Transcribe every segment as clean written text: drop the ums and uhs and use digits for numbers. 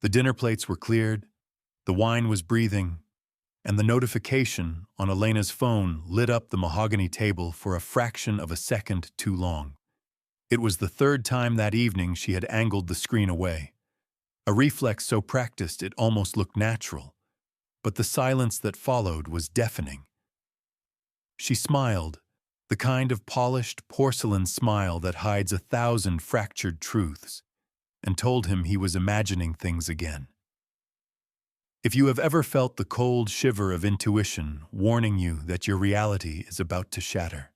The dinner plates were cleared, the wine was breathing, and the notification on Elena's phone lit up the mahogany table for a fraction of a second too long. It was the third time that evening she had angled the screen away, a reflex so practiced it almost looked natural, but the silence that followed was deafening. She smiled, the kind of polished porcelain smile that hides 1,000 fractured truths, and told him he was imagining things again. If you have ever felt the cold shiver of intuition warning you that your reality is about to shatter,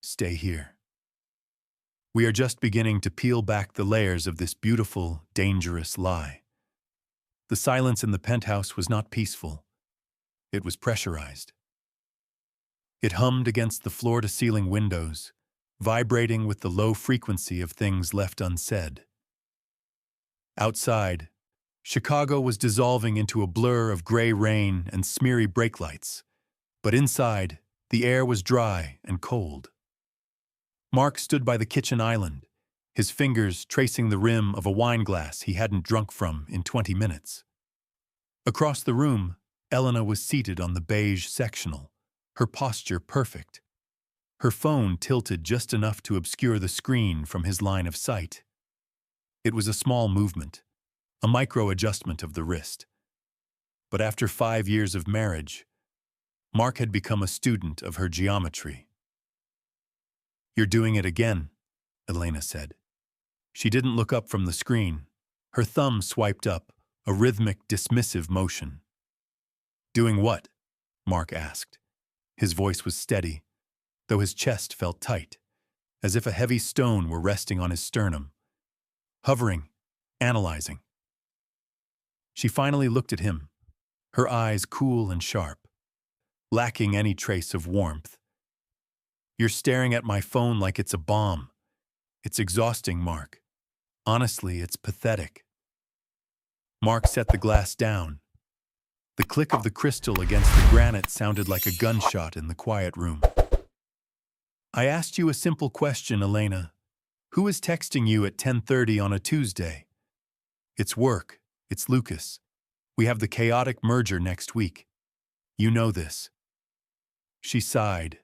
stay here. We are just beginning to peel back the layers of this beautiful, dangerous lie. The silence in the penthouse was not peaceful. It was pressurized. It hummed against the floor-to-ceiling windows, vibrating with the low frequency of things left unsaid. Outside, Chicago was dissolving into a blur of gray rain and smeary brake lights, but inside, the air was dry and cold. Mark stood by the kitchen island, his fingers tracing the rim of a wine glass he hadn't drunk from in 20 minutes. Across the room, Elena was seated on the beige sectional, her posture perfect, her phone tilted just enough to obscure the screen from his line of sight. It was a small movement, a micro-adjustment of the wrist. But after 5 years of marriage, Mark had become a student of her geometry. "You're doing it again," Elena said. She didn't look up from the screen. Her thumb swiped up, a rhythmic, dismissive motion. "Doing what?" Mark asked. His voice was steady, though his chest felt tight, as if a heavy stone were resting on his sternum. Hovering, analyzing. She finally looked at him, her eyes cool and sharp, lacking any trace of warmth. "You're staring at my phone like it's a bomb. It's exhausting, Mark. Honestly, it's pathetic." Mark set the glass down. The click of the crystal against the granite sounded like a gunshot in the quiet room. "I asked you a simple question, Elena. Who is texting you at 10:30 on a Tuesday?" "It's work. It's Lucas. We have the chaotic merger next week. You know this." She sighed,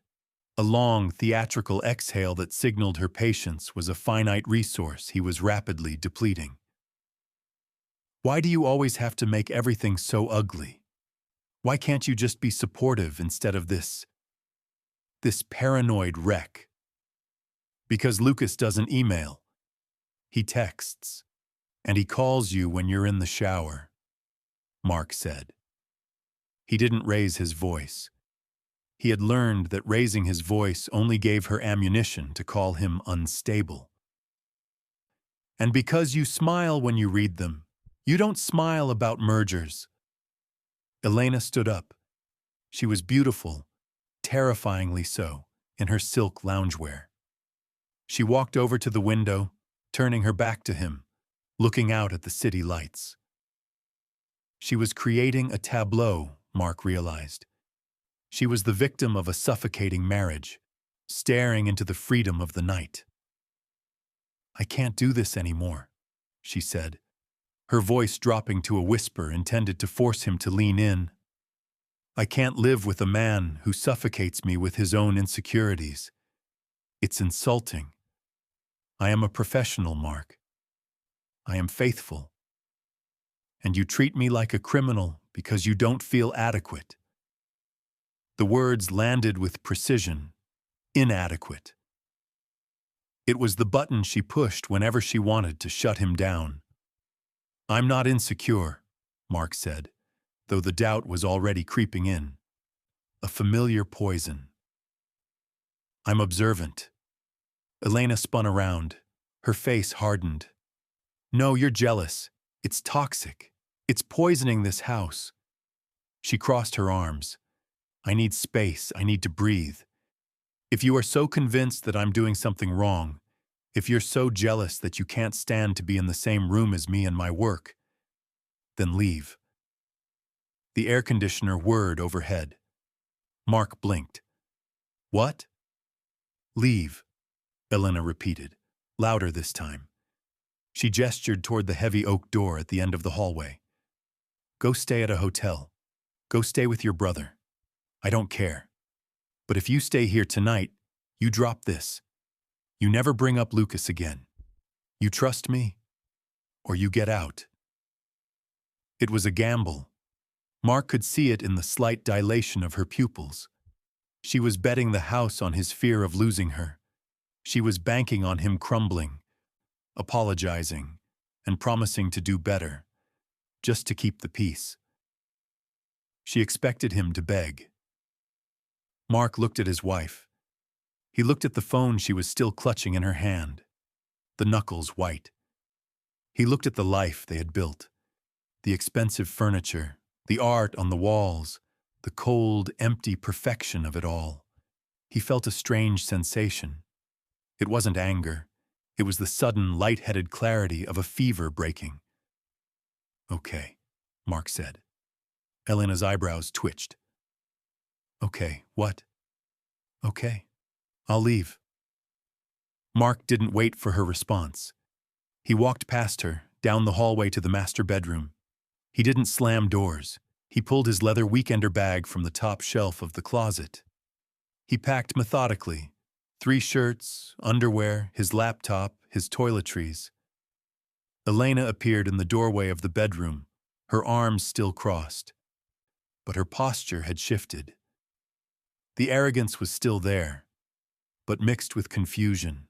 a long, theatrical exhale that signaled her patience was a finite resource he was rapidly depleting. "Why do you always have to make everything so ugly? Why can't you just be supportive instead of this paranoid wreck?" "Because Lucas doesn't email. He texts. And he calls you when you're in the shower," Mark said. He didn't raise his voice. He had learned that raising his voice only gave her ammunition to call him unstable. "And because you smile when you read them, you don't smile about mergers." Elena stood up. She was beautiful, terrifyingly so, in her silk loungewear. She walked over to the window, turning her back to him, looking out at the city lights. She was creating a tableau, Mark realized. She was the victim of a suffocating marriage, staring into the freedom of the night. "I can't do this anymore," she said, her voice dropping to a whisper intended to force him to lean in. "I can't live with a man who suffocates me with his own insecurities. It's insulting. I am a professional, Mark. I am faithful. And you treat me like a criminal because you don't feel adequate." The words landed with precision. Inadequate. It was the button she pushed whenever she wanted to shut him down. "I'm not insecure," Mark said, though the doubt was already creeping in. A familiar poison. "I'm observant." Elena spun around. Her face hardened. "No, you're jealous. It's toxic. It's poisoning this house." She crossed her arms. "I need space. I need to breathe. If you are so convinced that I'm doing something wrong, if you're so jealous that you can't stand to be in the same room as me and my work, then leave." The air conditioner whirred overhead. Mark blinked. "What?" "Leave," Elena repeated, louder this time. She gestured toward the heavy oak door at the end of the hallway. Go stay at a hotel. Go stay with your brother. I don't care. But if you stay here tonight, you drop this. You never bring up Lucas again. You trust me, or you get out. It was a gamble. Mark could see it in the slight dilation of her pupils. She was betting the house on his fear of losing her. She was banking on him crumbling, apologizing, and promising to do better, just to keep the peace. She expected him to beg. Mark looked at his wife. He looked at the phone she was still clutching in her hand, the knuckles white. He looked at the life they had built, the expensive furniture, the art on the walls, the cold, empty perfection of it all. He felt a strange sensation. It wasn't anger. It was the sudden, light-headed clarity of a fever breaking. Okay, Mark said. Elena's eyebrows twitched. Okay, what? Okay, I'll leave. Mark didn't wait for her response. He walked past her, down the hallway to the master bedroom. He didn't slam doors. He pulled his leather weekender bag from the top shelf of the closet. He packed methodically, 3 shirts, underwear, his laptop, his toiletries. Elena appeared in the doorway of the bedroom, her arms still crossed. But her posture had shifted. The arrogance was still there, but mixed with confusion.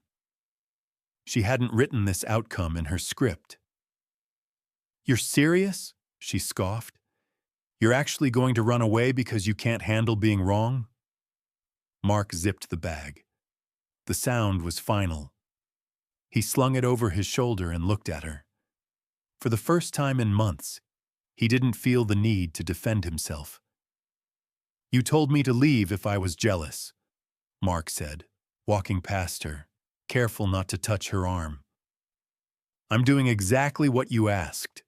She hadn't written this outcome in her script. You're serious? She scoffed. You're actually going to run away because you can't handle being wrong? Mark zipped the bag. The sound was final. He slung it over his shoulder and looked at her. For the first time in months, he didn't feel the need to defend himself. You told me to leave if I was jealous, Mark said, walking past her, careful not to touch her arm. I'm doing exactly what you asked.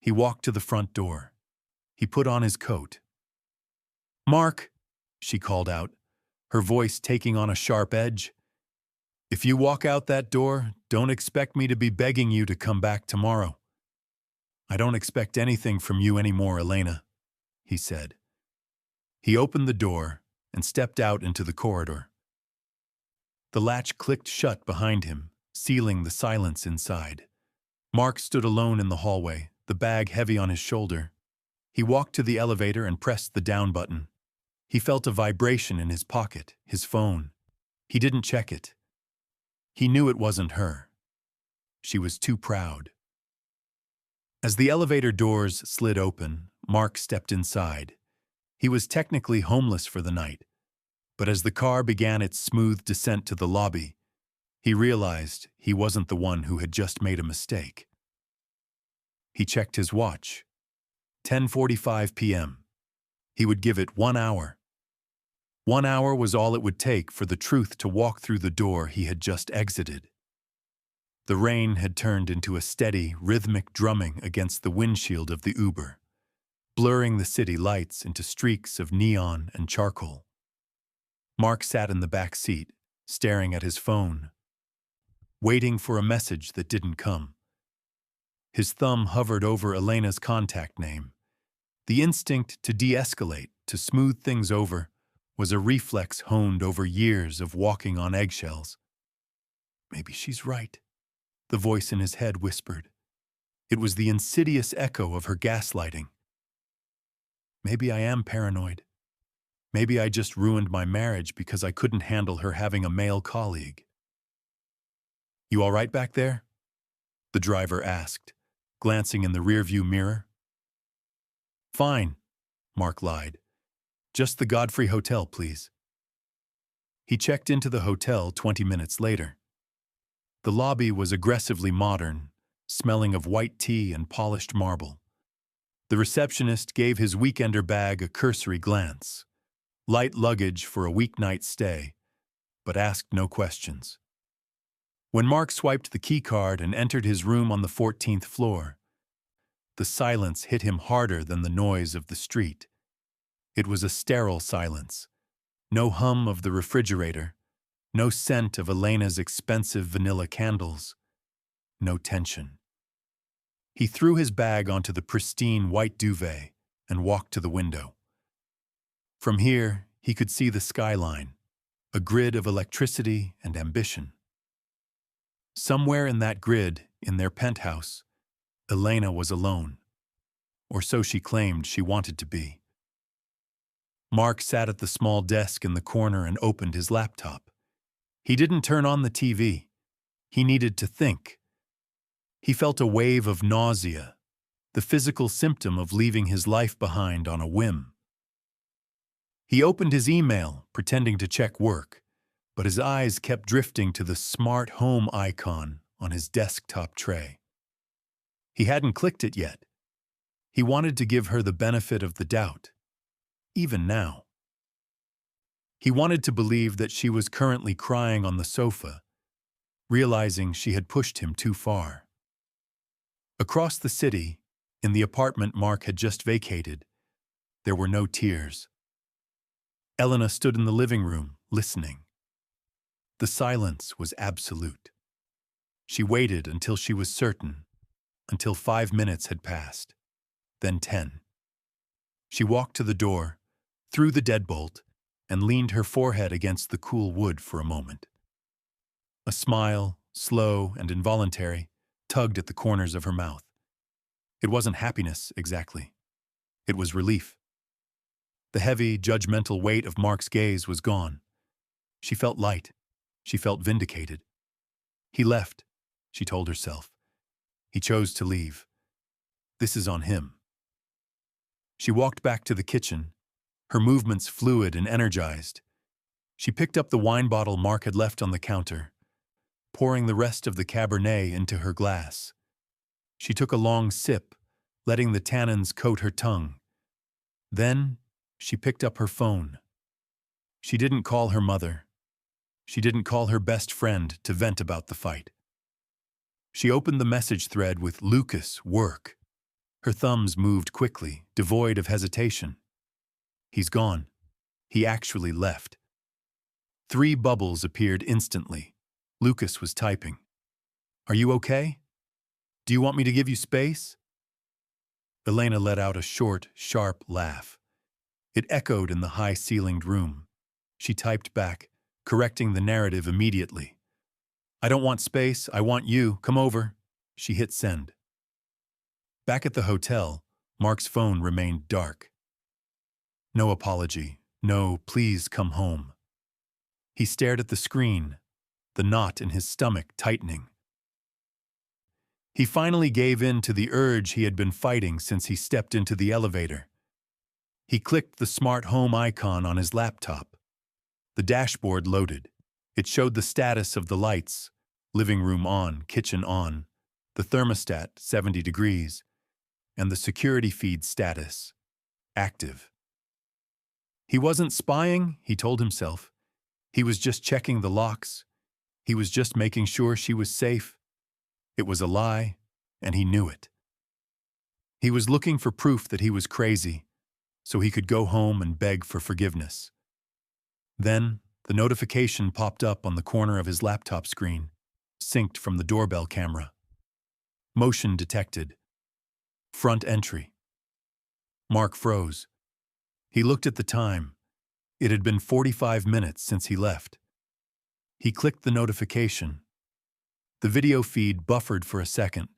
He walked to the front door. He put on his coat. Mark, she called out, her voice taking on a sharp edge. If you walk out that door, don't expect me to be begging you to come back tomorrow. I don't expect anything from you anymore, Elena, he said. He opened the door and stepped out into the corridor. The latch clicked shut behind him, sealing the silence inside. Mark stood alone in the hallway, the bag heavy on his shoulder. He walked to the elevator and pressed the down button. He felt a vibration in his pocket, his phone. He didn't check it. He knew it wasn't her. She was too proud. As the elevator doors slid open, Mark stepped inside. He was technically homeless for the night, but as the car began its smooth descent to the lobby, he realized he wasn't the one who had just made a mistake. He checked his watch. 10:45 p.m. He would give it 1 hour. 1 hour was all it would take for the truth to walk through the door he had just exited. The rain had turned into a steady, rhythmic drumming against the windshield of the Uber, blurring the city lights into streaks of neon and charcoal. Mark sat in the back seat, staring at his phone, waiting for a message that didn't come. His thumb hovered over Elena's contact name. The instinct to de-escalate, to smooth things over, was a reflex honed over years of walking on eggshells. Maybe she's right, the voice in his head whispered. It was the insidious echo of her gaslighting. Maybe I am paranoid. Maybe I just ruined my marriage because I couldn't handle her having a male colleague. You all right back there? The driver asked, glancing in the rearview mirror. Fine, Mark lied. Just the Godfrey Hotel, please. He checked into the hotel 20 minutes later. The lobby was aggressively modern, smelling of white tea and polished marble. The receptionist gave his weekender bag a cursory glance. Light luggage for a weeknight stay, but asked no questions. When Mark swiped the keycard and entered his room on the 14th floor, the silence hit him harder than the noise of the street. It was a sterile silence. No hum of the refrigerator, no scent of Elena's expensive vanilla candles. no tension. He threw his bag onto the pristine white duvet and walked to the window. From here, he could see the skyline, a grid of electricity and ambition. Somewhere in that grid, in their penthouse, Elena was alone, or so she claimed she wanted to be. Mark sat at the small desk in the corner and opened his laptop. He didn't turn on the TV. He needed to think. He felt a wave of nausea, the physical symptom of leaving his life behind on a whim. He opened his email, pretending to check work, but his eyes kept drifting to the smart home icon on his desktop tray. He hadn't clicked it yet. He wanted to give her the benefit of the doubt, even now. He wanted to believe that she was currently crying on the sofa, realizing she had pushed him too far. Across the city, in the apartment Mark had just vacated, there were no tears. Elena stood in the living room, listening. The silence was absolute. She waited until she was certain, until 5 minutes had passed, then 10. She walked to the door, threw the deadbolt, and leaned her forehead against the cool wood for a moment. A smile, slow and involuntary, tugged at the corners of her mouth. It wasn't happiness, exactly. It was relief. The heavy, judgmental weight of Mark's gaze was gone. She felt light. She felt vindicated. He left, she told herself. He chose to leave. This is on him. She walked back to the kitchen, her movements fluid and energized. She picked up the wine bottle Mark had left on the counter, pouring the rest of the Cabernet into her glass. She took a long sip, letting the tannins coat her tongue. Then, she picked up her phone. She didn't call her mother. She didn't call her best friend to vent about the fight. She opened the message thread with Lucas, work. Her thumbs moved quickly, devoid of hesitation. He's gone. He actually left. 3 bubbles appeared instantly. Lucas was typing. Are you okay? Do you want me to give you space? Elena let out a short, sharp laugh. It echoed in the high-ceilinged room. She typed back, correcting the narrative immediately. I don't want space, I want you, come over. She hit send. Back at the hotel, Mark's phone remained dark. No apology, no please come home. He stared at the screen, the knot in his stomach tightening. He finally gave in to the urge he had been fighting since he stepped into the elevator. He clicked the smart home icon on his laptop. The dashboard loaded. It showed the status of the lights, living room on, kitchen on, the thermostat 70 degrees, and the security feed status, active. He wasn't spying, he told himself. He was just checking the locks. He was just making sure she was safe. It was a lie, and he knew it. He was looking for proof that he was crazy, so he could go home and beg for forgiveness. Then, the notification popped up on the corner of his laptop screen, synced from the doorbell camera. Motion detected. Front entry. Mark froze. He looked at the time. It had been 45 minutes since he left. He clicked the notification. The video feed buffered for a second,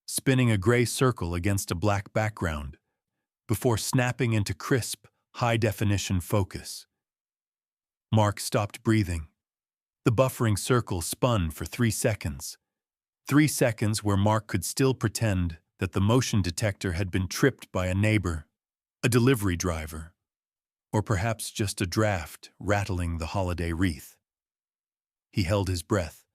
spinning a gray circle against a black background, before snapping into crisp, high-definition focus. Mark stopped breathing. The buffering circle spun for 3 seconds. 3 seconds where Mark could still pretend that the motion detector had been tripped by a neighbor, a delivery driver, or perhaps just a draft rattling the holiday wreath. He held his breath,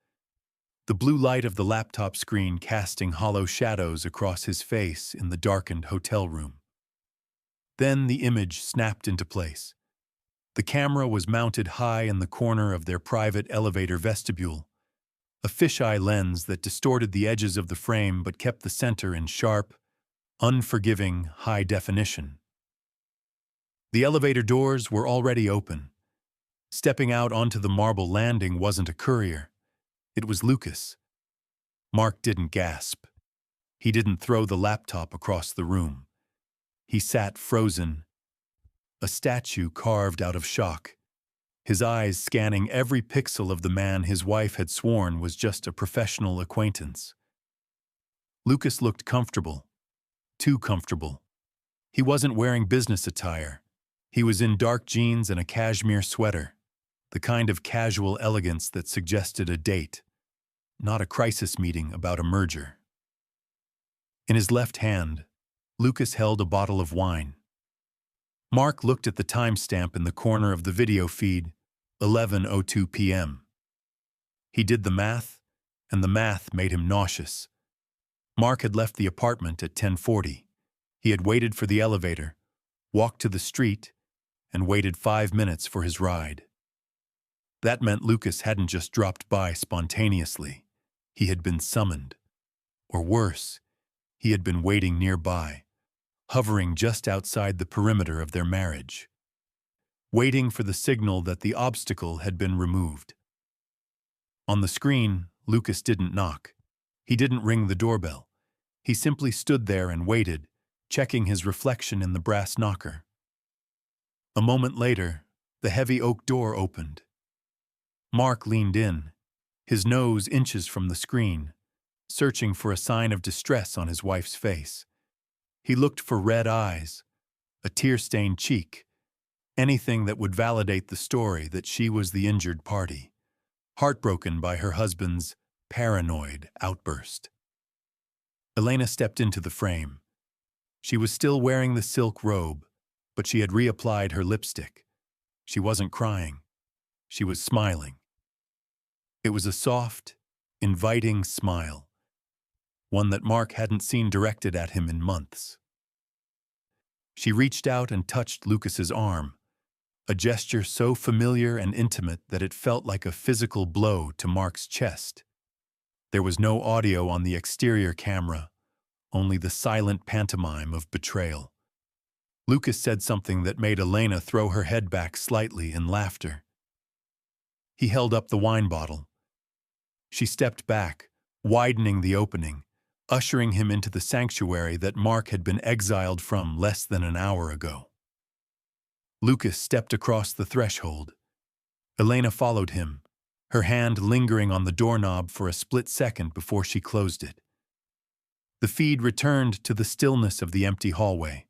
the blue light of the laptop screen casting hollow shadows across his face in the darkened hotel room. Then the image snapped into place. The camera was mounted high in the corner of their private elevator vestibule, a fisheye lens that distorted the edges of the frame but kept the center in sharp, unforgiving high definition. The elevator doors were already open. Stepping out onto the marble landing wasn't a courier. It was Lucas. Mark didn't gasp. He didn't throw the laptop across the room. He sat frozen, a statue carved out of shock, his eyes scanning every pixel of the man his wife had sworn was just a professional acquaintance. Lucas looked comfortable, too comfortable. He wasn't wearing business attire. He was in dark jeans and a cashmere sweater, the kind of casual elegance that suggested a date, not a crisis meeting about a merger. In his left hand, Lucas held a bottle of wine. Mark looked at the timestamp in the corner of the video feed, 11:02 p.m. He did the math, and the math made him nauseous. Mark had left the apartment at 10:40. He had waited for the elevator, walked to the street, and waited 5 minutes for his ride. That meant Lucas hadn't just dropped by spontaneously. He had been summoned. Or worse, he had been waiting nearby, hovering just outside the perimeter of their marriage, waiting for the signal that the obstacle had been removed. On the screen, Lucas didn't knock. He didn't ring the doorbell. He simply stood there and waited, checking his reflection in the brass knocker. A moment later, the heavy oak door opened. Mark leaned in, his nose inches from the screen, searching for a sign of distress on his wife's face. He looked for red eyes, a tear-stained cheek, anything that would validate the story that she was the injured party, heartbroken by her husband's paranoid outburst. Elena stepped into the frame. She was still wearing the silk robe, but she had reapplied her lipstick. She wasn't crying. She was smiling. It was a soft, inviting smile, one that Mark hadn't seen directed at him in months. She reached out and touched Lucas's arm, a gesture so familiar and intimate that it felt like a physical blow to Mark's chest. There was no audio on the exterior camera, only the silent pantomime of betrayal. Lucas said something that made Elena throw her head back slightly in laughter. He held up the wine bottle. She stepped back, widening the opening, ushering him into the sanctuary that Mark had been exiled from less than an hour ago. Lucas stepped across the threshold. Elena followed him, her hand lingering on the doorknob for a split second before she closed it. The feed returned to the stillness of the empty hallway.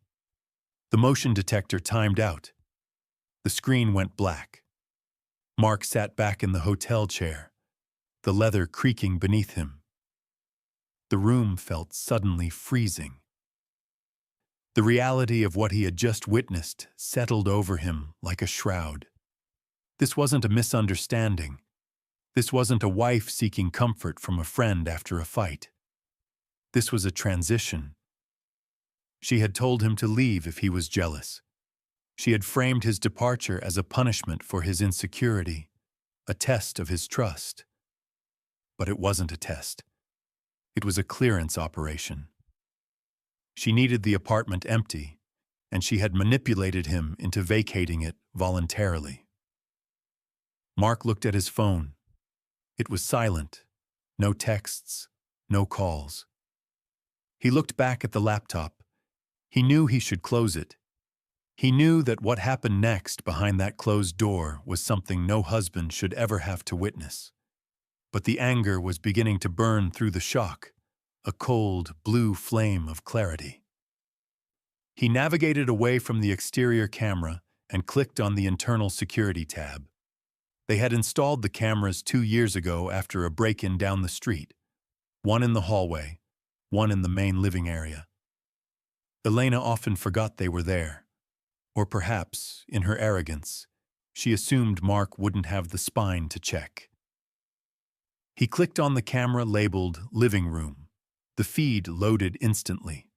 The motion detector timed out. The screen went black. Mark sat back in the hotel chair, the leather creaking beneath him. The room felt suddenly freezing. The reality of what he had just witnessed settled over him like a shroud. This wasn't a misunderstanding. This wasn't a wife seeking comfort from a friend after a fight. This was a transition. She had told him to leave if he was jealous. She had framed his departure as a punishment for his insecurity, a test of his trust. But it wasn't a test. It was a clearance operation. She needed the apartment empty, and she had manipulated him into vacating it voluntarily. Mark looked at his phone. It was silent. No texts, no calls. He looked back at the laptop. He knew he should close it. He knew that what happened next behind that closed door was something no husband should ever have to witness. But the anger was beginning to burn through the shock, a cold, blue flame of clarity. He navigated away from the exterior camera and clicked on the internal security tab. They had installed the cameras 2 years ago after a break-in down the street, one in the hallway, one in the main living area. Elena often forgot they were there, or perhaps, in her arrogance, she assumed Mark wouldn't have the spine to check. He clicked on the camera labeled Living Room. The feed loaded instantly.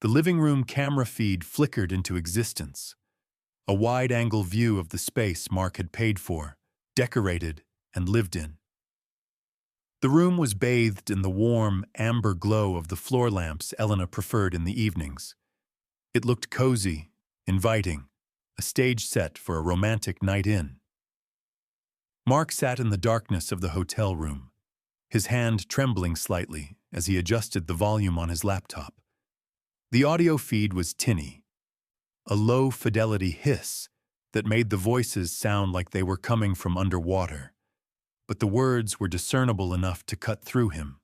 The living room camera feed flickered into existence, a wide-angle view of the space Mark had paid for, decorated, and lived in. The room was bathed in the warm, amber glow of the floor lamps Elena preferred in the evenings. It looked cozy, inviting, a stage set for a romantic night in. Mark sat in the darkness of the hotel room, his hand trembling slightly as he adjusted the volume on his laptop. The audio feed was tinny, a low-fidelity hiss that made the voices sound like they were coming from underwater, but the words were discernible enough to cut through him.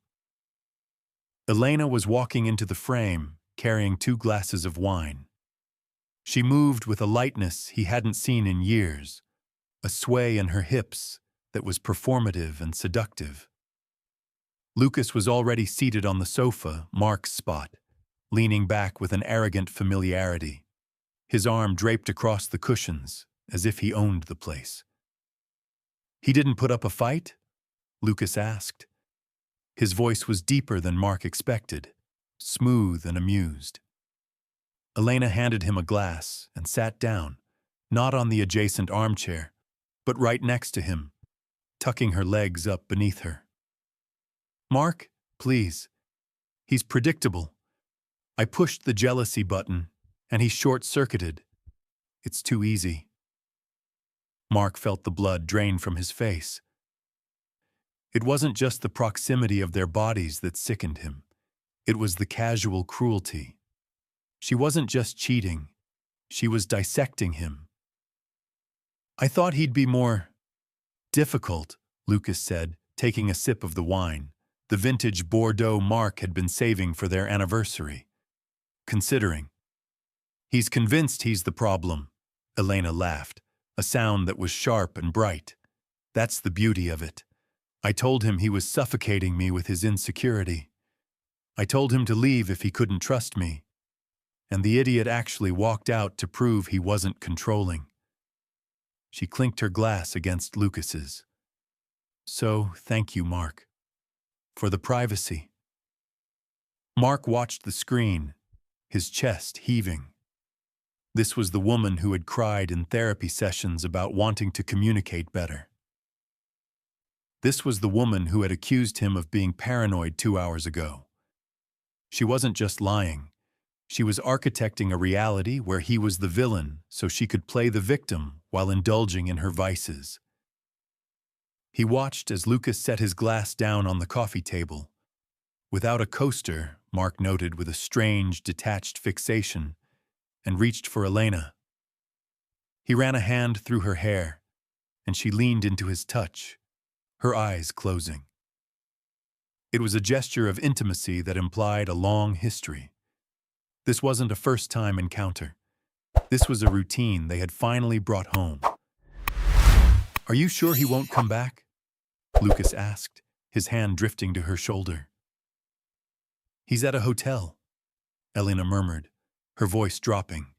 Elena was walking into the frame, carrying 2 glasses of wine. She moved with a lightness he hadn't seen in years, a sway in her hips that was performative and seductive. Lucas was already seated on the sofa, Mark's spot, leaning back with an arrogant familiarity, his arm draped across the cushions as if he owned the place. "He didn't put up a fight?" Lucas asked. His voice was deeper than Mark expected, smooth and amused. Elena handed him a glass and sat down, not on the adjacent armchair, but right next to him, tucking her legs up beneath her. "Mark, please. He's predictable. I pushed the jealousy button, and he's short-circuited. It's too easy." Mark felt the blood drain from his face. It wasn't just the proximity of their bodies that sickened him. It was the casual cruelty. She wasn't just cheating. She was dissecting him. "I thought he'd be more difficult," Lucas said, taking a sip of the wine, the vintage Bordeaux Mark had been saving for their anniversary. "Considering." "He's convinced he's the problem," Elena laughed, a sound that was sharp and bright. "That's the beauty of it. I told him he was suffocating me with his insecurity. I told him to leave if he couldn't trust me. And the idiot actually walked out to prove he wasn't controlling." She clinked her glass against Lucas's. "So, thank you, Mark. For the privacy." Mark watched the screen, his chest heaving. This was the woman who had cried in therapy sessions about wanting to communicate better. This was the woman who had accused him of being paranoid 2 hours ago. She wasn't just lying. She was architecting a reality where he was the villain so she could play the victim while indulging in her vices. He watched as Lucas set his glass down on the coffee table. Without a coaster, Mark noted with a strange, detached fixation, and reached for Elena. He ran a hand through her hair, and she leaned into his touch, her eyes closing. It was a gesture of intimacy that implied a long history. This wasn't a first-time encounter. This was a routine they had finally brought home. "Are you sure he won't come back?" Lucas asked, his hand drifting to her shoulder. "He's at a hotel," Elena murmured, her voice dropping.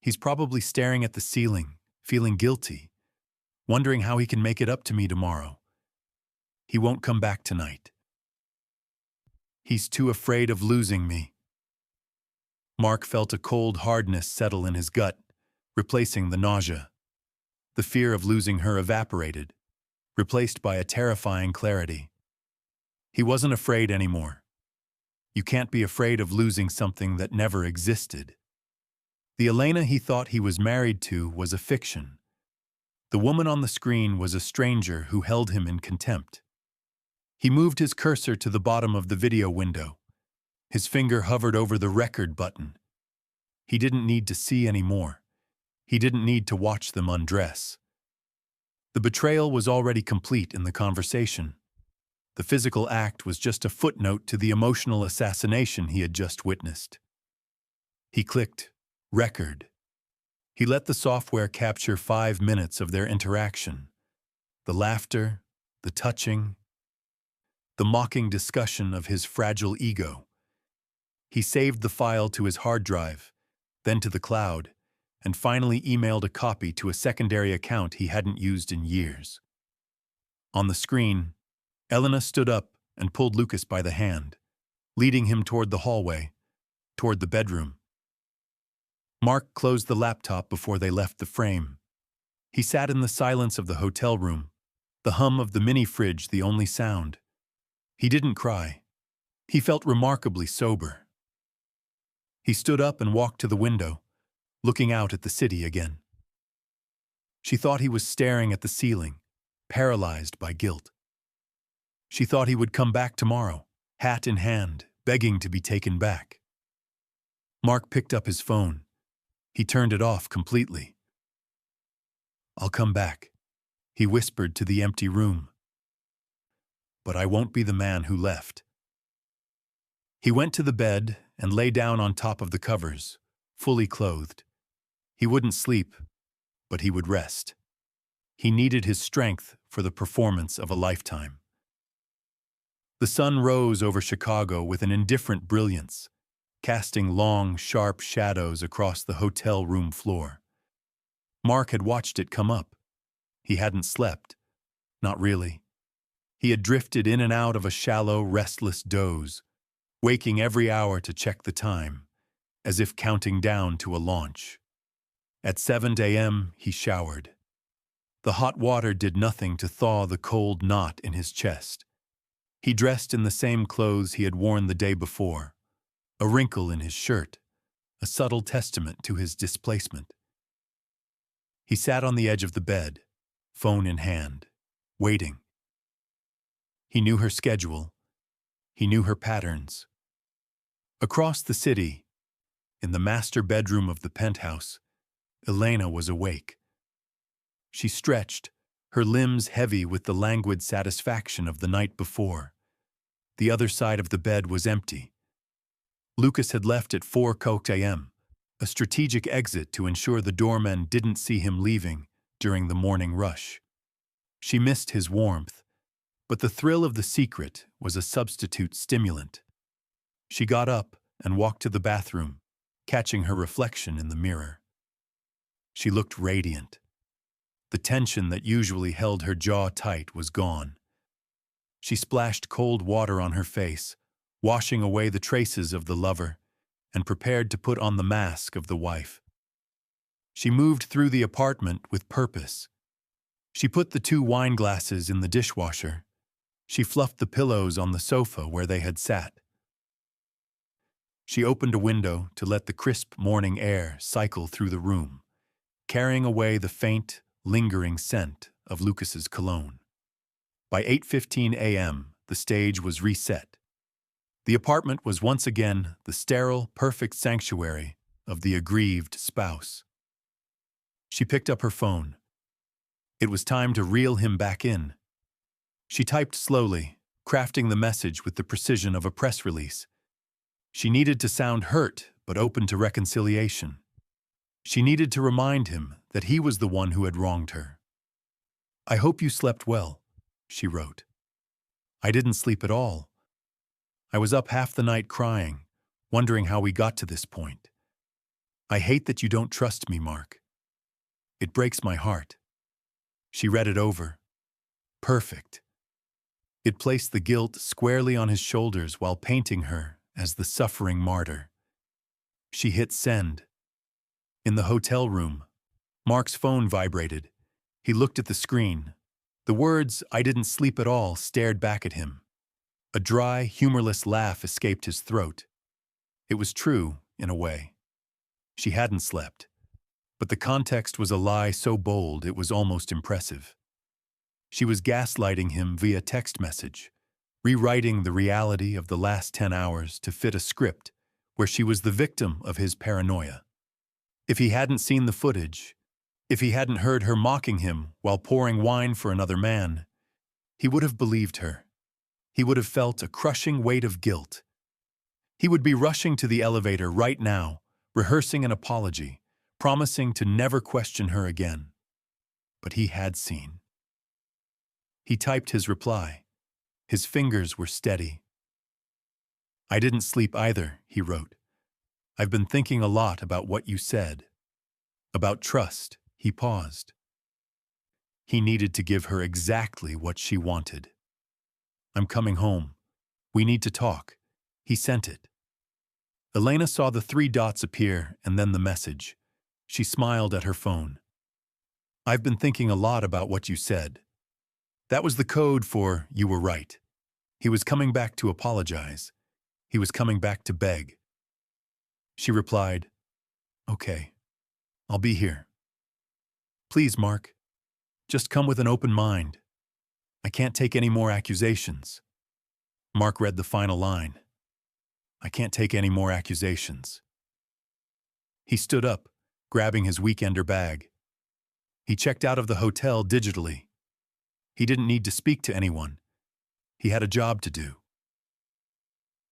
"He's probably staring at the ceiling, feeling guilty, wondering how he can make it up to me tomorrow. He won't come back tonight. He's too afraid of losing me." Mark felt a cold hardness settle in his gut, replacing the nausea. The fear of losing her evaporated, replaced by a terrifying clarity. He wasn't afraid anymore. You can't be afraid of losing something that never existed. The Elena he thought he was married to was a fiction. The woman on the screen was a stranger who held him in contempt. He moved his cursor to the bottom of the video window. His finger hovered over the record button. He didn't need to see any more. He didn't need to watch them undress. The betrayal was already complete in the conversation. The physical act was just a footnote to the emotional assassination he had just witnessed. He clicked record. He let the software capture 5 minutes of their interaction. The laughter, the touching, the mocking discussion of his fragile ego. He saved the file to his hard drive, then to the cloud, and finally emailed a copy to a secondary account he hadn't used in years. On the screen, Elena stood up and pulled Lucas by the hand, leading him toward the hallway, toward the bedroom. Mark closed the laptop before they left the frame. He sat in the silence of the hotel room, the hum of the mini-fridge the only sound. He didn't cry. He felt remarkably sober. He stood up and walked to the window, looking out at the city again. She thought he was staring at the ceiling, paralyzed by guilt. She thought he would come back tomorrow, hat in hand, begging to be taken back. Mark picked up his phone. He turned it off completely. "I'll come back," he whispered to the empty room. "But I won't be the man who left." He went to the bed and lay down on top of the covers, fully clothed. He wouldn't sleep, but he would rest. He needed his strength for the performance of a lifetime. The sun rose over Chicago with an indifferent brilliance, casting long, sharp shadows across the hotel room floor. Mark had watched it come up. He hadn't slept. Not really. He had drifted in and out of a shallow, restless doze, waking every hour to check the time, as if counting down to a launch. At 7 a.m., he showered. The hot water did nothing to thaw the cold knot in his chest. He dressed in the same clothes he had worn the day before, a wrinkle in his shirt, a subtle testament to his displacement. He sat on the edge of the bed, phone in hand, waiting. He knew her schedule. He knew her patterns. Across the city, in the master bedroom of the penthouse, Elena was awake. She stretched, her limbs heavy with the languid satisfaction of the night before. The other side of the bed was empty. Lucas had left at 4 a.m., a strategic exit to ensure the doormen didn't see him leaving during the morning rush. She missed his warmth, but the thrill of the secret was a substitute stimulant. She got up and walked to the bathroom, catching her reflection in the mirror. She looked radiant. The tension that usually held her jaw tight was gone. She splashed cold water on her face, washing away the traces of the lover, and prepared to put on the mask of the wife. She moved through the apartment with purpose. She put the 2 wine glasses in the dishwasher. She fluffed the pillows on the sofa where they had sat. She opened a window to let the crisp morning air cycle through the room, carrying away the faint, lingering scent of Lucas's cologne. By 8:15 a.m., the stage was reset. The apartment was once again the sterile, perfect sanctuary of the aggrieved spouse. She picked up her phone. It was time to reel him back in. She typed slowly, crafting the message with the precision of a press release. She needed to sound hurt, but open to reconciliation. She needed to remind him that he was the one who had wronged her. "I hope you slept well," she wrote. "I didn't sleep at all. I was up half the night crying, wondering how we got to this point. I hate that you don't trust me, Mark. It breaks my heart." She read it over. Perfect. It placed the guilt squarely on his shoulders while painting her as the suffering martyr. She hit send. In the hotel room, Mark's phone vibrated. He looked at the screen. The words, "I didn't sleep at all," stared back at him. A dry, humorless laugh escaped his throat. It was true, in a way. She hadn't slept. But the context was a lie so bold it was almost impressive. She was gaslighting him via text message, rewriting the reality of the last 10 hours to fit a script where she was the victim of his paranoia. If he hadn't seen the footage, if he hadn't heard her mocking him while pouring wine for another man, he would have believed her. He would have felt a crushing weight of guilt. He would be rushing to the elevator right now, rehearsing an apology, promising to never question her again. But he had seen. He typed his reply. His fingers were steady. "I didn't sleep either," he wrote. "I've been thinking a lot about what you said. About trust." He paused. He needed to give her exactly what she wanted. "I'm coming home. We need to talk." He sent it. Elena saw the 3 dots appear and then the message. She smiled at her phone. "I've been thinking a lot about what you said." That was the code for "you were right." He was coming back to apologize. He was coming back to beg. She replied, "Okay, I'll be here. Please, Mark, just come with an open mind." I can't take any more accusations. Mark read the final line. I can't take any more accusations. He stood up, grabbing his weekender bag. He checked out of the hotel digitally. He didn't need to speak to anyone. He had a job to do.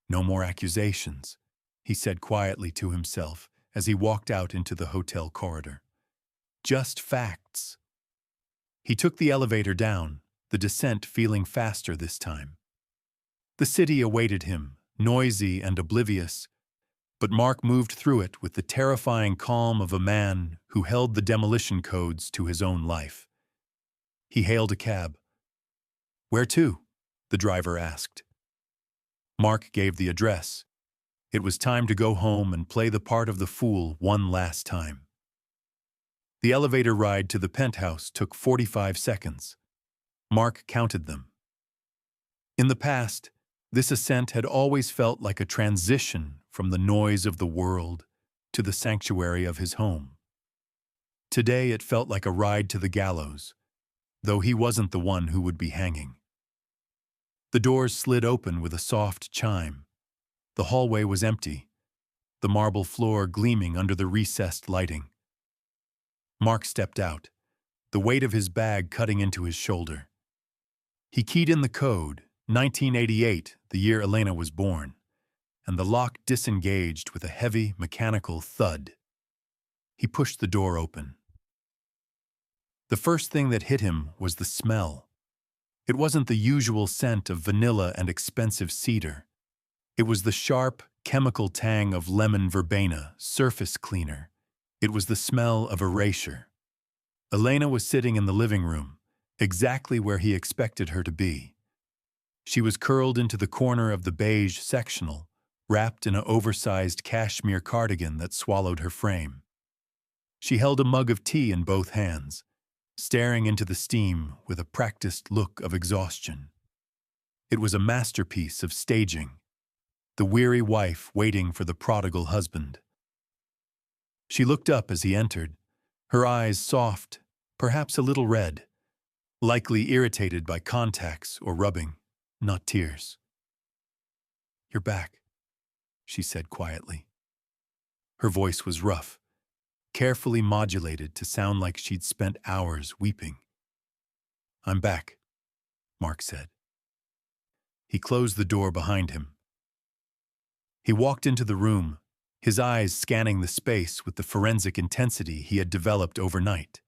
No more accusations, he said quietly to himself as he walked out into the hotel corridor. Just facts. He took the elevator down, the descent feeling faster this time. The city awaited him, noisy and oblivious, but Mark moved through it with the terrifying calm of a man who held the demolition codes to his own life. He hailed a cab. Where to? The driver asked. Mark gave the address. It was time to go home and play the part of the fool one last time. The elevator ride to the penthouse took 45 seconds. Mark counted them. In the past, this ascent had always felt like a transition from the noise of the world to the sanctuary of his home. Today it felt like a ride to the gallows, though he wasn't the one who would be hanging. The doors slid open with a soft chime. The hallway was empty, the marble floor gleaming under the recessed lighting. Mark stepped out, the weight of his bag cutting into his shoulder. He keyed in the code, 1988, the year Elena was born, and the lock disengaged with a heavy, mechanical thud. He pushed the door open. The first thing that hit him was the smell. It wasn't the usual scent of vanilla and expensive cedar. It was the sharp, chemical tang of lemon verbena, surface cleaner. It was the smell of erasure. Elena was sitting in the living room, exactly where he expected her to be. She was curled into the corner of the beige sectional, wrapped in an oversized cashmere cardigan that swallowed her frame. She held a mug of tea in both hands, staring into the steam with a practiced look of exhaustion. It was a masterpiece of staging, the weary wife waiting for the prodigal husband. She looked up as he entered, her eyes soft, perhaps a little red, likely irritated by contacts or rubbing, not tears. "You're back," she said quietly. Her voice was rough, carefully modulated to sound like she'd spent hours weeping. "I'm back," Mark said. He closed the door behind him. He walked into the room, his eyes scanning the space with the forensic intensity he had developed overnight.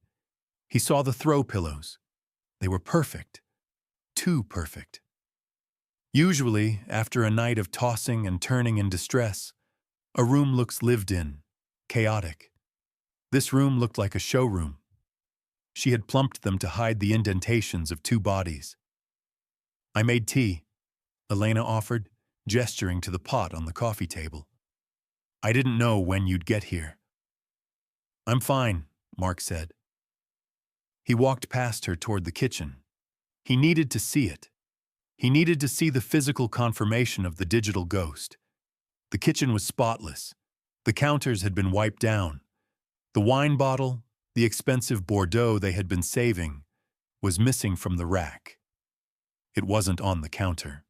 He saw the throw pillows. They were perfect. Too perfect. Usually, after a night of tossing and turning in distress, a room looks lived in, chaotic. This room looked like a showroom. She had plumped them to hide the indentations of two bodies. "I made tea," Elena offered, gesturing to the pot on the coffee table. "I didn't know when you'd get here." "I'm fine," Mark said. He walked past her toward the kitchen. He needed to see it. He needed to see the physical confirmation of the digital ghost. The kitchen was spotless. The counters had been wiped down. The wine bottle, the expensive Bordeaux they had been saving, was missing from the rack. It wasn't on the counter.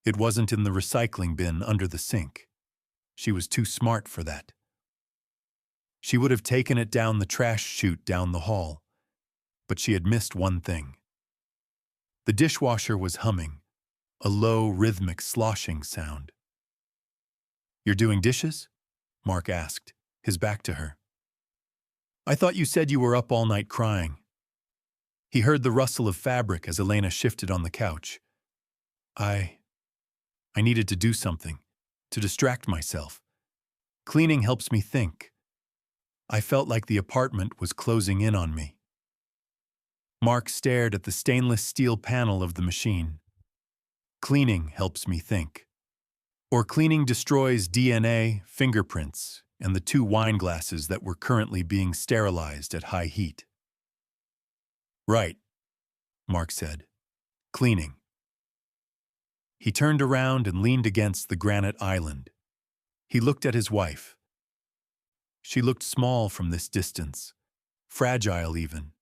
It wasn't in the recycling bin under the sink. She was too smart for that. She would have taken it down the trash chute down the hall, but she had missed one thing. The dishwasher was humming, a low, rhythmic sloshing sound. "You're doing dishes?" Mark asked, his back to her. "I thought you said you were up all night crying." He heard the rustle of fabric as Elena shifted on the couch. I needed to do something, to distract myself. Cleaning helps me think. I felt like the apartment was closing in on me. Mark stared at the stainless steel panel of the machine. Cleaning helps me think. Or cleaning destroys DNA, fingerprints, and the 2 wine glasses that were currently being sterilized at high heat. "Right," Mark said. "Cleaning." He turned around and leaned against the granite island. He looked at his wife. She looked small from this distance, fragile even.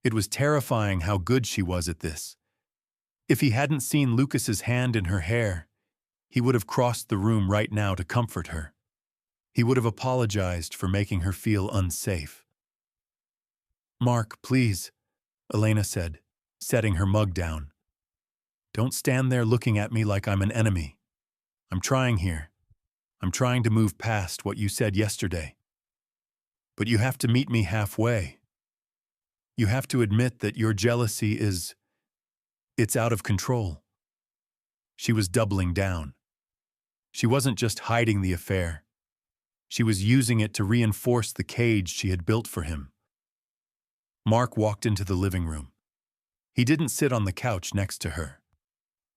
It was terrifying how good she was at this. If he hadn't seen Lucas's hand in her hair, he would have crossed the room right now to comfort her. He would have apologized for making her feel unsafe. "Mark, please," Elena said, setting her mug down. "Don't stand there looking at me like I'm an enemy. I'm trying here. I'm trying to move past what you said yesterday. But you have to meet me halfway. You have to admit that your jealousy it's out of control." She was doubling down. She wasn't just hiding the affair. She was using it to reinforce the cage she had built for him. Mark walked into the living room. He didn't sit on the couch next to her.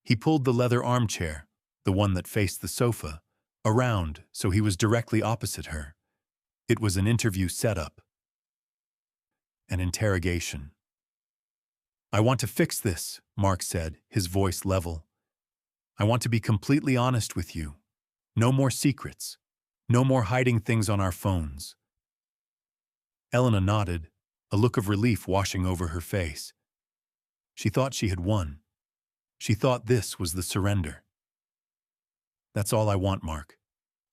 He pulled the leather armchair, the one that faced the sofa, around so he was directly opposite her. It was an interview setup. An interrogation. "I want to fix this," Mark said, his voice level. "I want to be completely honest with you. No more secrets. No more hiding things on our phones." Elena nodded, a look of relief washing over her face. She thought she had won. She thought this was the surrender. "That's all I want, Mark.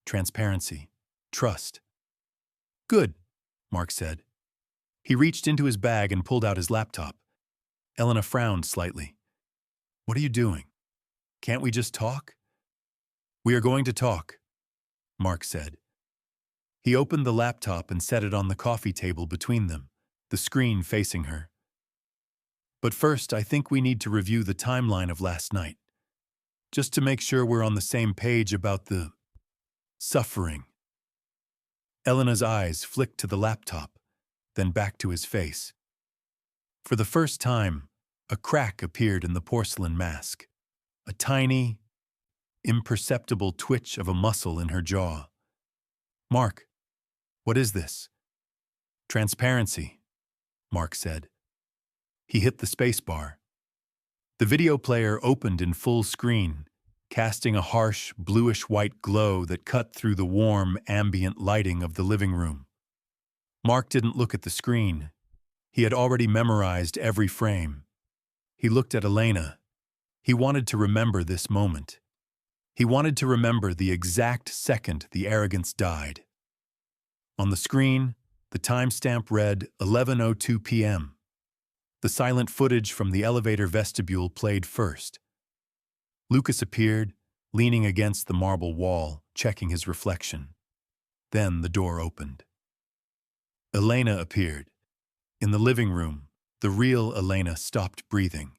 Transparency. Trust." "Good," Mark said. He reached into his bag and pulled out his laptop. Elena frowned slightly. "What are you doing? Can't we just talk?" "We are going to talk," Mark said. He opened the laptop and set it on the coffee table between them, the screen facing her. "But first, I think we need to review the timeline of last night, just to make sure we're on the same page about the suffering." Elena's eyes flicked to the laptop, then back to his face. For the first time, a crack appeared in the porcelain mask, a tiny, imperceptible twitch of a muscle in her jaw. "Mark, what is this?" "Transparency," Mark said. He hit the spacebar. The video player opened in full screen, casting a harsh, bluish-white glow that cut through the warm, ambient lighting of the living room. Mark didn't look at the screen. He had already memorized every frame. He looked at Elena. He wanted to remember this moment. He wanted to remember the exact second the arrogance died. On the screen, the timestamp read 11:02 p.m. The silent footage from the elevator vestibule played first. Lucas appeared, leaning against the marble wall, checking his reflection. Then the door opened. Elena appeared. In the living room, the real Elena stopped breathing.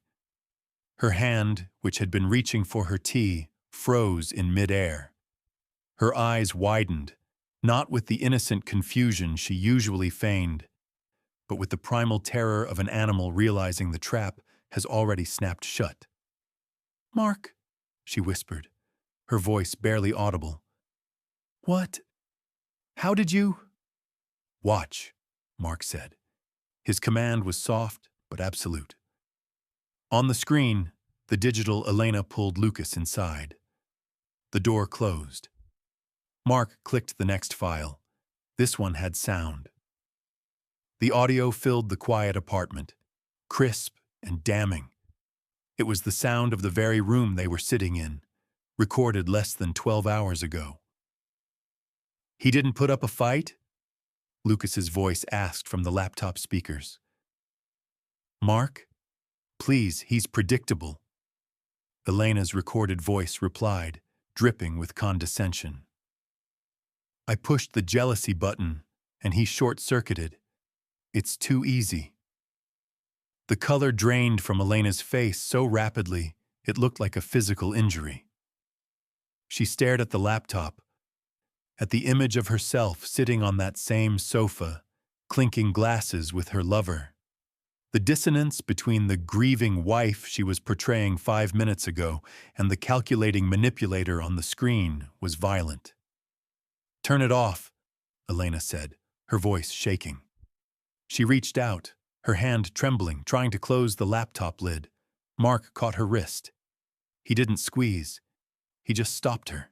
Her hand, which had been reaching for her tea, froze in midair. Her eyes widened, not with the innocent confusion she usually feigned, but with the primal terror of an animal realizing the trap has already snapped shut. "Mark," she whispered, her voice barely audible. "What? How did you—" "Watch," Mark said. His command was soft but absolute. On the screen, the digital Elena pulled Lucas inside. The door closed. Mark clicked the next file. This one had sound. The audio filled the quiet apartment, crisp and damning. It was the sound of the very room they were sitting in, recorded less than 12 hours ago. "He didn't put up a fight?" Lucas's voice asked from the laptop speakers. "Mark, please, he's predictable," Elena's recorded voice replied, dripping with condescension. "I pushed the jealousy button, and he short-circuited. It's too easy." The color drained from Elena's face so rapidly, it looked like a physical injury. She stared at the laptop, at the image of herself sitting on that same sofa, clinking glasses with her lover. The dissonance between the grieving wife she was portraying 5 minutes ago and the calculating manipulator on the screen was violent. "Turn it off," Elena said, her voice shaking. She reached out, her hand trembling, trying to close the laptop lid. Mark caught her wrist. He didn't squeeze. He just stopped her.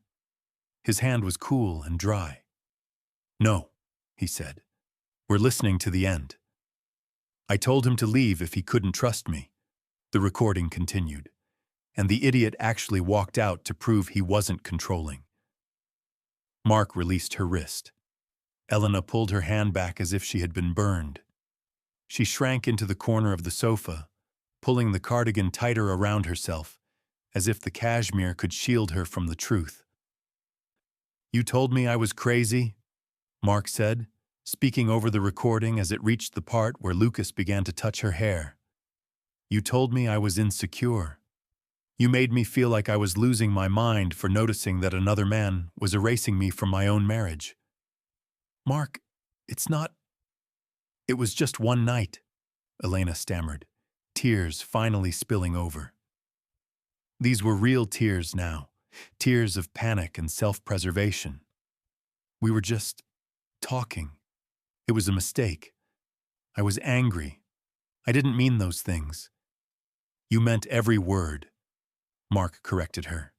His hand was cool and dry. "No," he said. "We're listening to the end." I told him to leave if he couldn't trust me. The recording continued, and the idiot actually walked out to prove he wasn't controlling. Mark released her wrist. Elena pulled her hand back as if she had been burned. She shrank into the corner of the sofa, pulling the cardigan tighter around herself, as if the cashmere could shield her from the truth. "You told me I was crazy," Mark said, speaking over the recording as it reached the part where Lucas began to touch her hair. "You told me I was insecure. You made me feel like I was losing my mind for noticing that another man was erasing me from my own marriage." "Mark, it's not—" "It was just one night," Elena stammered, tears finally spilling over. These were real tears now, tears of panic and self-preservation. "We were just talking. It was a mistake. I was angry. I didn't mean those things." "You meant every word," Mark corrected her.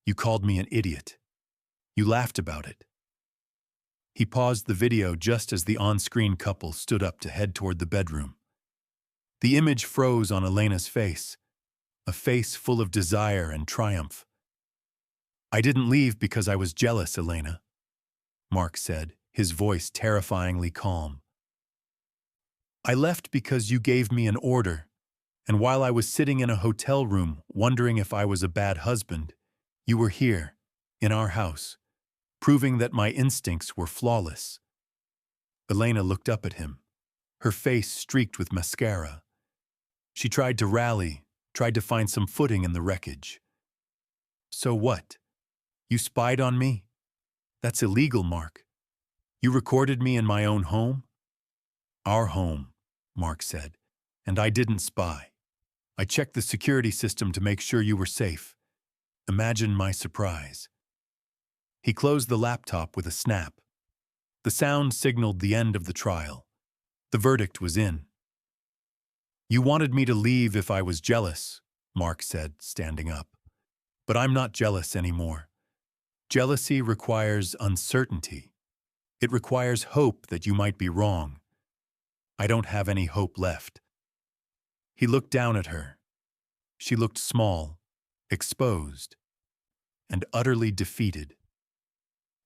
"You called me an idiot. You laughed about it." He paused the video just as the on-screen couple stood up to head toward the bedroom. The image froze on Elena's face, a face full of desire and triumph. "I didn't leave because I was jealous, Elena," Mark said, his voice terrifyingly calm. "I left because you gave me an order, and while I was sitting in a hotel room wondering if I was a bad husband, you were here, in our house, proving that my instincts were flawless." Elena looked up at him, her face streaked with mascara. She tried to rally, tried to find some footing in the wreckage. "So what? You spied on me? That's illegal, Mark. You recorded me in my own home?" "Our home," Mark said, "and I didn't spy. I checked the security system to make sure you were safe. Imagine my surprise." He closed the laptop with a snap. The sound signaled the end of the trial. The verdict was in. "You wanted me to leave if I was jealous," Mark said, standing up. "But I'm not jealous anymore. Jealousy requires uncertainty. It requires hope that you might be wrong. I don't have any hope left." He looked down at her. She looked small, exposed, and utterly defeated.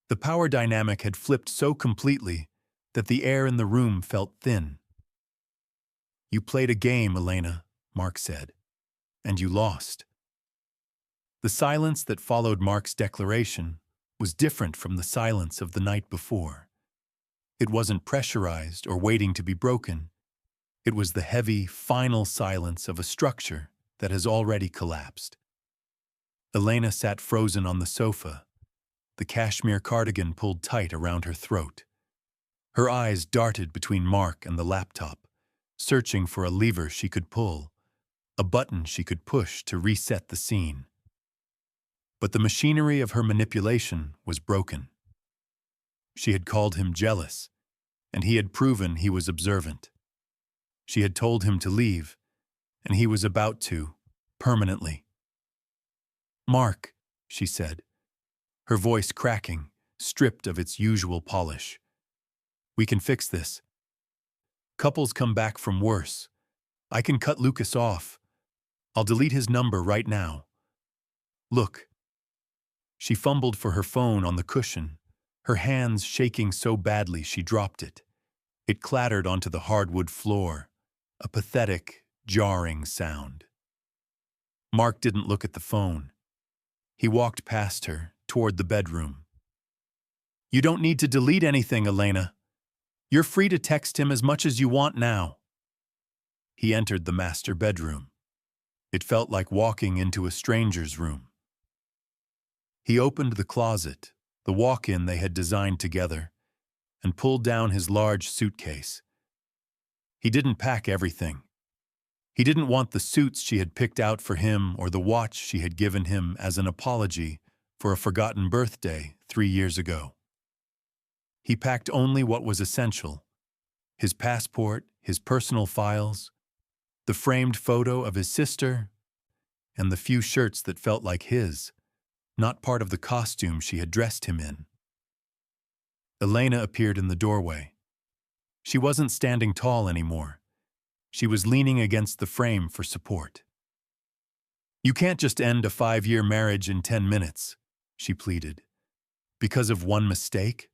The power dynamic had flipped so completely that the air in the room felt thin. "You played a game, Elena," Mark said, "and you lost." The silence that followed Mark's declaration was different from the silence of the night before. It wasn't pressurized or waiting to be broken. It was the heavy, final silence of a structure that has already collapsed. Elena sat frozen on the sofa, the cashmere cardigan pulled tight around her throat. Her eyes darted between Mark and the laptop, searching for a lever she could pull, a button she could push to reset the scene. But the machinery of her manipulation was broken. She had called him jealous, and he had proven he was observant. She had told him to leave, and he was about to, permanently. "Mark," she said, her voice cracking, stripped of its usual polish. "We can fix this. Couples come back from worse. I can cut Lucas off. I'll delete his number right now. Look." She fumbled for her phone on the cushion, her hands shaking so badly she dropped it. It clattered onto the hardwood floor, a pathetic, jarring sound. Mark didn't look at the phone. He walked past her, toward the bedroom. "You don't need to delete anything, Elena. You're free to text him as much as you want now." He entered the master bedroom. It felt like walking into a stranger's room. He opened the closet, the walk-in they had designed together, and pulled down his large suitcase. He didn't pack everything. He didn't want the suits she had picked out for him or the watch she had given him as an apology for a forgotten birthday 3 years ago. He packed only what was essential: his passport, his personal files, the framed photo of his sister, and the few shirts that felt like his, not part of the costume she had dressed him in. Elena appeared in the doorway. She wasn't standing tall anymore. She was leaning against the frame for support. "You can't just end a 5-year marriage in 10 minutes, she pleaded. Because of one mistake?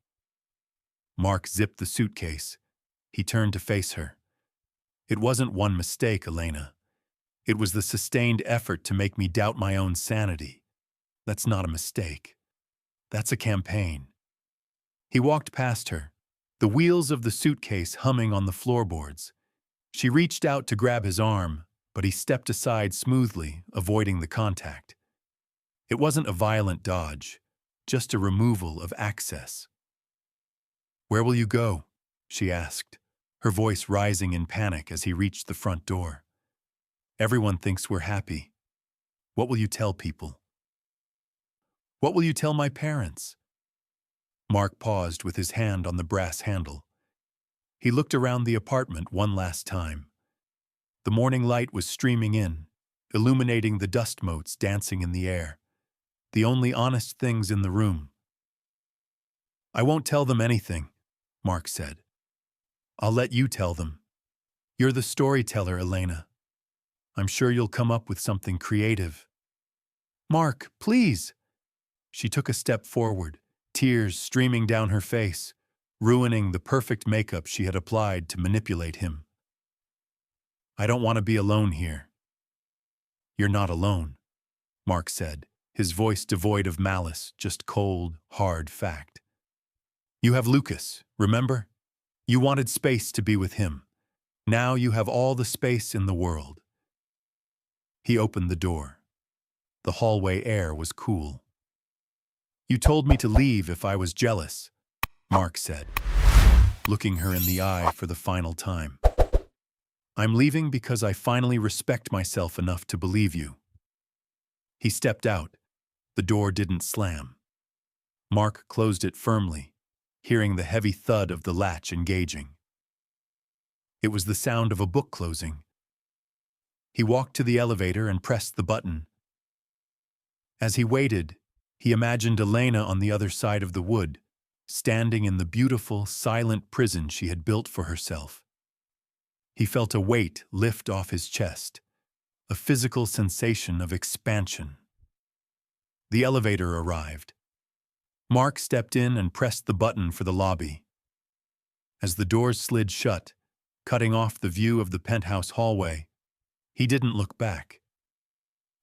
Mark zipped the suitcase. He turned to face her. "It wasn't one mistake, Elena. It was the sustained effort to make me doubt my own sanity. That's not a mistake. That's a campaign." He walked past her, the wheels of the suitcase humming on the floorboards. She reached out to grab his arm, but he stepped aside smoothly, avoiding the contact. It wasn't a violent dodge, just a removal of access. "Where will you go?" she asked, her voice rising in panic as he reached the front door. "Everyone thinks we're happy. What will you tell people?" "What will you tell my parents?" Mark paused with his hand on the brass handle. He looked around the apartment one last time. The morning light was streaming in, illuminating the dust motes dancing in the air, the only honest things in the room. "I won't tell them anything," Mark said. "I'll let you tell them. You're the storyteller, Elena. I'm sure you'll come up with something creative." "Mark, please!" She took a step forward, tears streaming down her face, ruining the perfect makeup she had applied to manipulate him. "I don't want to be alone here." "You're not alone," Mark said, his voice devoid of malice, just cold, hard fact. "You have Lucas, remember? You wanted space to be with him. Now you have all the space in the world." He opened the door. The hallway air was cool. "You told me to leave if I was jealous," Mark said, looking her in the eye for the final time. "I'm leaving because I finally respect myself enough to believe you." He stepped out. The door didn't slam. Mark closed it firmly, hearing the heavy thud of the latch engaging. It was the sound of a book closing. He walked to the elevator and pressed the button. As he waited, he imagined Elena on the other side of the wood, standing in the beautiful, silent prison she had built for herself. He felt a weight lift off his chest, a physical sensation of expansion. The elevator arrived. Mark stepped in and pressed the button for the lobby. As the doors slid shut, cutting off the view of the penthouse hallway, he didn't look back.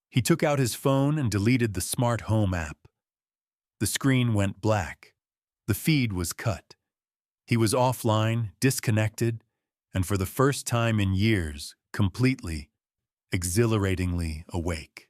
He took out his phone and deleted the smart home app. The screen went black. The feed was cut. He was offline, disconnected, and for the first time in years, completely, exhilaratingly awake.